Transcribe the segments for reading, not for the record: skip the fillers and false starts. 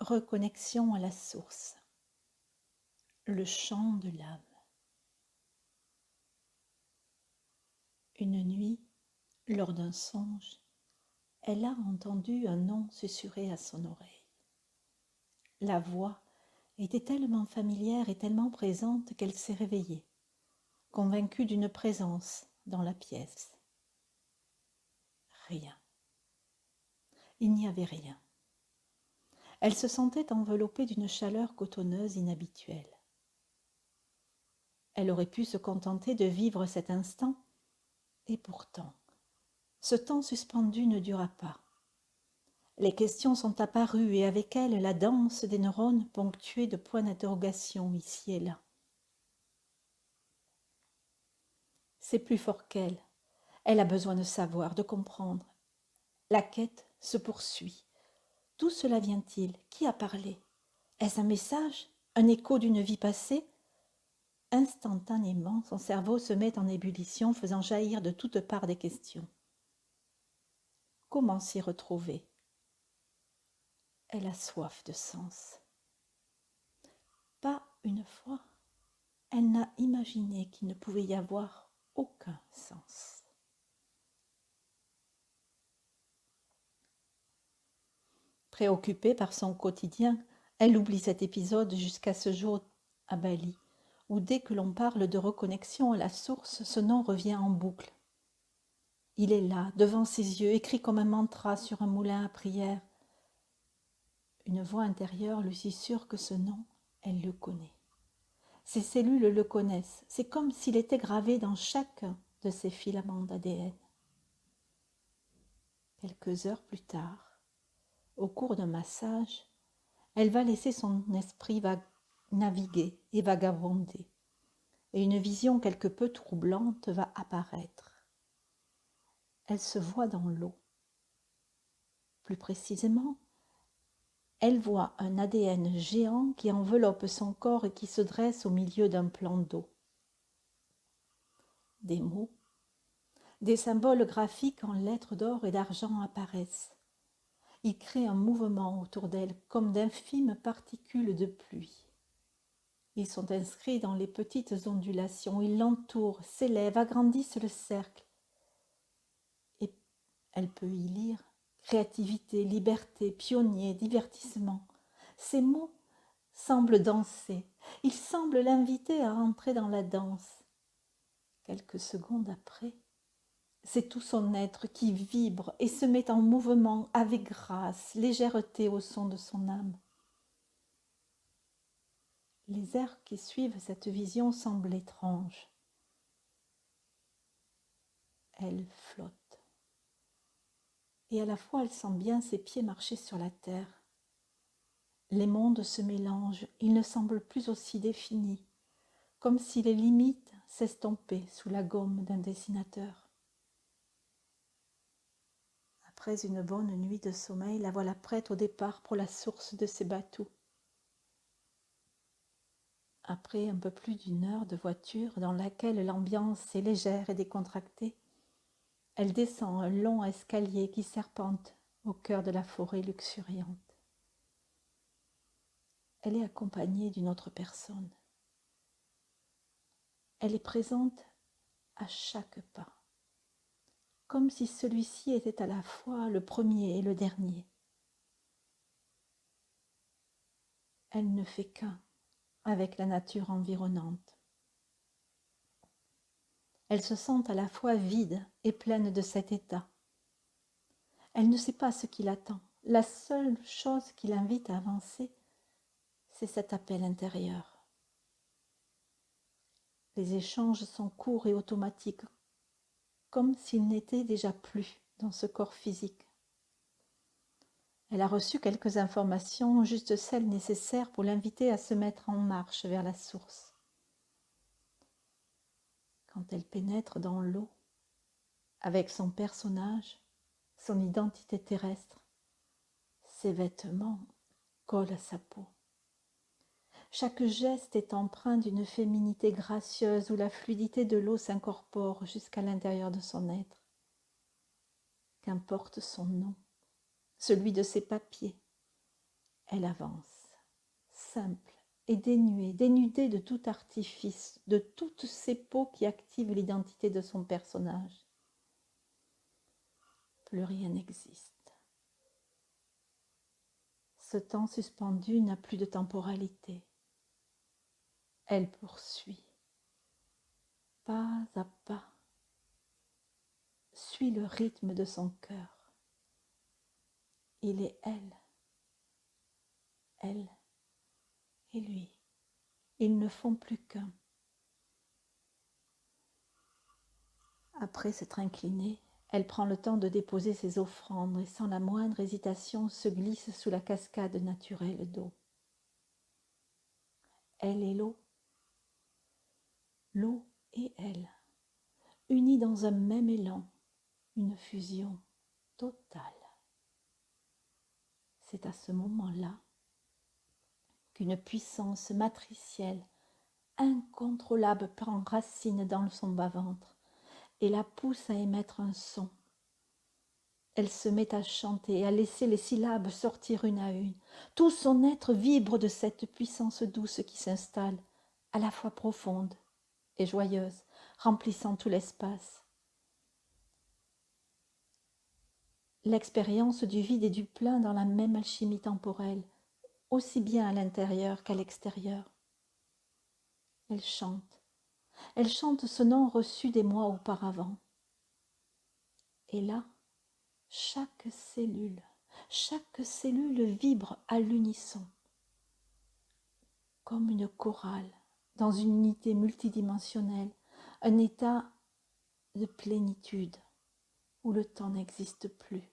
Reconnexion à la source. Le chant de l'âme. Une nuit, lors d'un songe, elle a entendu un nom susurrer à son oreille. La voix était tellement familière et tellement présente qu'elle s'est réveillée, convaincue d'une présence dans la pièce. Rien. Il n'y avait rien. Elle se sentait enveloppée d'une chaleur cotonneuse inhabituelle. Elle aurait pu se contenter de vivre cet instant, et pourtant, ce temps suspendu ne dura pas. Les questions sont apparues et avec elles la danse des neurones ponctuée de points d'interrogation ici et là. C'est plus fort qu'elle. Elle a besoin de savoir, de comprendre. La quête se poursuit. D'où cela vient-il? Qui a parlé? Est-ce un message? Un écho d'une vie passée? Instantanément, son cerveau se met en ébullition, faisant jaillir de toutes parts des questions. Comment s'y retrouver? Elle a soif de sens. Pas une fois, elle n'a imaginé qu'il ne pouvait y avoir aucun sens. Préoccupée par son quotidien, elle oublie cet épisode jusqu'à ce jour à Bali, où dès que l'on parle de reconnexion à la source, ce nom revient en boucle. Il est là, devant ses yeux, écrit comme un mantra sur un moulin à prière. Une voix intérieure lui susurre que ce nom, elle le connaît. Ses cellules le connaissent, c'est comme s'il était gravé dans chacun de ses filaments d'ADN. Quelques heures plus tard, au cours d'un massage, elle va laisser son esprit naviguer et vagabonder, et une vision quelque peu troublante va apparaître. Elle se voit dans l'eau. Plus précisément, elle voit un ADN géant qui enveloppe son corps et qui se dresse au milieu d'un plan d'eau. Des mots, des symboles graphiques en lettres d'or et d'argent apparaissent. Ils créent un mouvement autour d'elle comme d'infimes particules de pluie. Ils sont inscrits dans les petites ondulations, ils l'entourent, s'élèvent, agrandissent le cercle. Et elle peut y lire créativité, liberté, pionnier, divertissement. Ces mots semblent danser, ils semblent l'inviter à entrer dans la danse. Quelques secondes après, c'est tout son être qui vibre et se met en mouvement avec grâce, légèreté au son de son âme. Les airs qui suivent cette vision semblent étranges. Elle flotte. Et à la fois elle sent bien ses pieds marcher sur la terre. Les mondes se mélangent, ils ne semblent plus aussi définis, comme si les limites s'estompaient sous la gomme d'un dessinateur. Après une bonne nuit de sommeil, la voilà prête au départ pour la source de ses bateaux. Après un peu plus d'une heure de voiture dans laquelle l'ambiance est légère et décontractée, elle descend un long escalier qui serpente au cœur de la forêt luxuriante. Elle est accompagnée d'une autre personne. Elle est présente à chaque pas, comme si celui-ci était à la fois le premier et le dernier. Elle ne fait qu'un avec la nature environnante. Elle se sent à la fois vide et pleine de cet état. Elle ne sait pas ce qui l'attend. La seule chose qui l'invite à avancer, c'est cet appel intérieur. Les échanges sont courts et automatiques, comme s'ils n'étaient déjà plus dans ce corps physique. Elle a reçu quelques informations, juste celles nécessaires pour l'inviter à se mettre en marche vers la source. Quand elle pénètre dans l'eau, avec son personnage, son identité terrestre, ses vêtements collent à sa peau. Chaque geste est empreint d'une féminité gracieuse où la fluidité de l'eau s'incorpore jusqu'à l'intérieur de son être. Qu'importe son nom, celui de ses papiers, Elle avance, simple et dénudée de tout artifice, de toutes ces peaux qui activent l'identité de son personnage. Plus rien n'existe. Ce temps suspendu n'a plus de temporalité. Elle poursuit, pas à pas, suit le rythme de son cœur. Il est elle et lui. Ils ne font plus qu'un. Après s'être inclinée, elle prend le temps de déposer ses offrandes et sans la moindre hésitation se glisse sous la cascade naturelle d'eau. Elle et l'eau et elle, unies dans un même élan, une fusion totale. C'est à ce moment-là qu'une puissance matricielle incontrôlable prend racine dans son bas-ventre et la pousse à émettre un son. Elle se met à chanter et à laisser les syllabes sortir une à une. Tout son être vibre de cette puissance douce qui s'installe, à la fois profonde et joyeuse, remplissant tout l'espace. L'expérience du vide et du plein dans la même alchimie temporelle, aussi bien à l'intérieur qu'à l'extérieur. Elle chante ce nom reçu des mois auparavant. Et là, chaque cellule vibre à l'unisson, comme une chorale, dans une unité multidimensionnelle, un état de plénitude où le temps n'existe plus.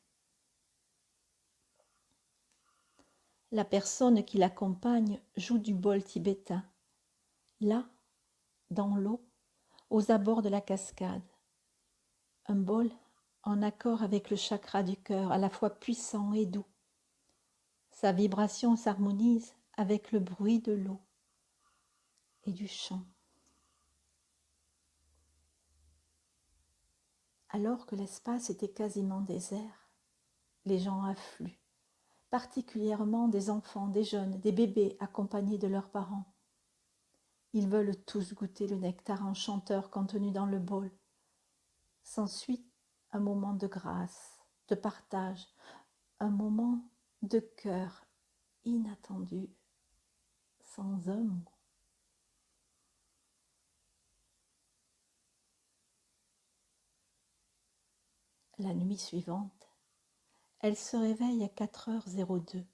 La personne qui l'accompagne joue du bol tibétain, là, dans l'eau, aux abords de la cascade. Un bol en accord avec le chakra du cœur, à la fois puissant et doux. Sa vibration s'harmonise avec le bruit de l'eau et du chant. Alors que l'espace était quasiment désert, les gens affluent, particulièrement des enfants, des jeunes, des bébés accompagnés de leurs parents. Ils veulent tous goûter le nectar enchanteur contenu dans le bol. S'ensuit un moment de grâce, de partage, un moment de cœur inattendu, sans un mot. La nuit suivante, elle se réveille à 4h02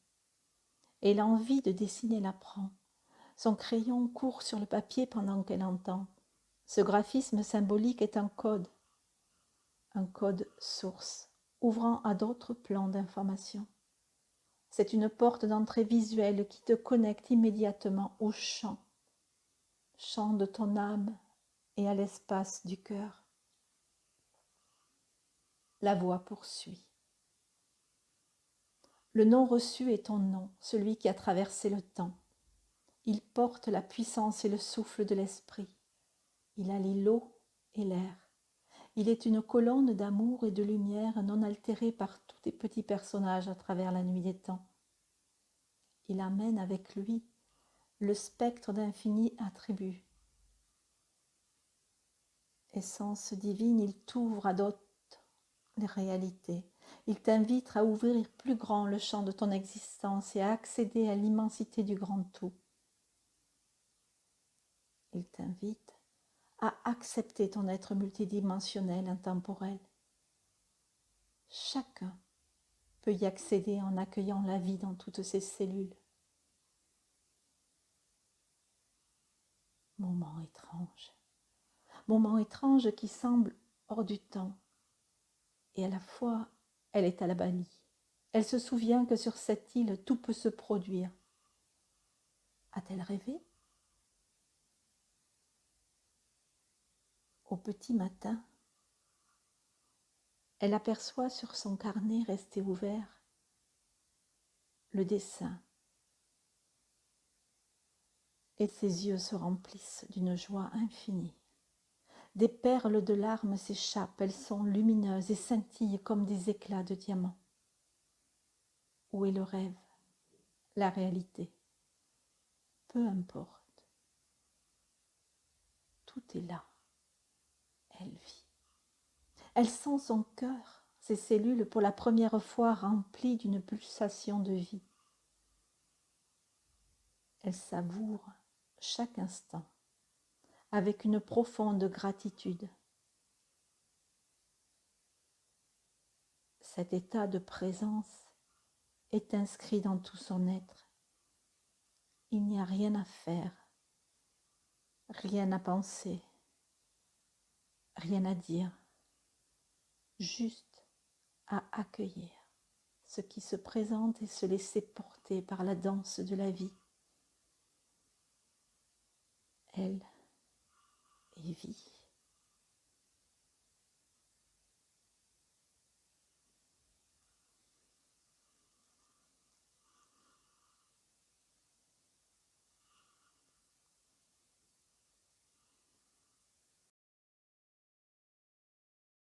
et l'envie de dessiner la prend. Son crayon court sur le papier pendant qu'elle entend. Ce graphisme symbolique est un code source, ouvrant à d'autres plans d'information. C'est une porte d'entrée visuelle qui te connecte immédiatement au chant de ton âme et à l'espace du cœur. La voix poursuit. Le nom reçu est ton nom, celui qui a traversé le temps. Il porte la puissance et le souffle de l'esprit. Il allie l'eau et l'air. Il est une colonne d'amour et de lumière non altérée par tous tes petits personnages à travers la nuit des temps. Il amène avec lui le spectre d'infinis attributs. Essence divine, il t'ouvre à d'autres réalités. Il t'invite à ouvrir plus grand le champ de ton existence et à accéder à l'immensité du grand tout. Il t'invite à accepter ton être multidimensionnel, intemporel. Chacun peut y accéder en accueillant la vie dans toutes ses cellules. Moment étrange qui semble hors du temps. Et à la fois, elle est à la Bali. Elle se souvient que sur cette île, tout peut se produire. A-t-elle rêvé? Au petit matin, elle aperçoit sur son carnet resté ouvert le dessin. Et ses yeux se remplissent d'une joie infinie. Des perles de larmes s'échappent, elles sont lumineuses et scintillent comme des éclats de diamants. Où est le rêve, la réalité. Peu importe. Tout est là. Elle vit. Elle sent son cœur, ses cellules pour la première fois remplies d'une pulsation de vie. Elle savoure chaque instant avec une profonde gratitude. Cet état de présence est inscrit dans tout son être. Il n'y a rien à faire, rien à penser, rien à dire, juste à accueillir ce qui se présente et se laisser porter par la danse de la vie. Elle est vie.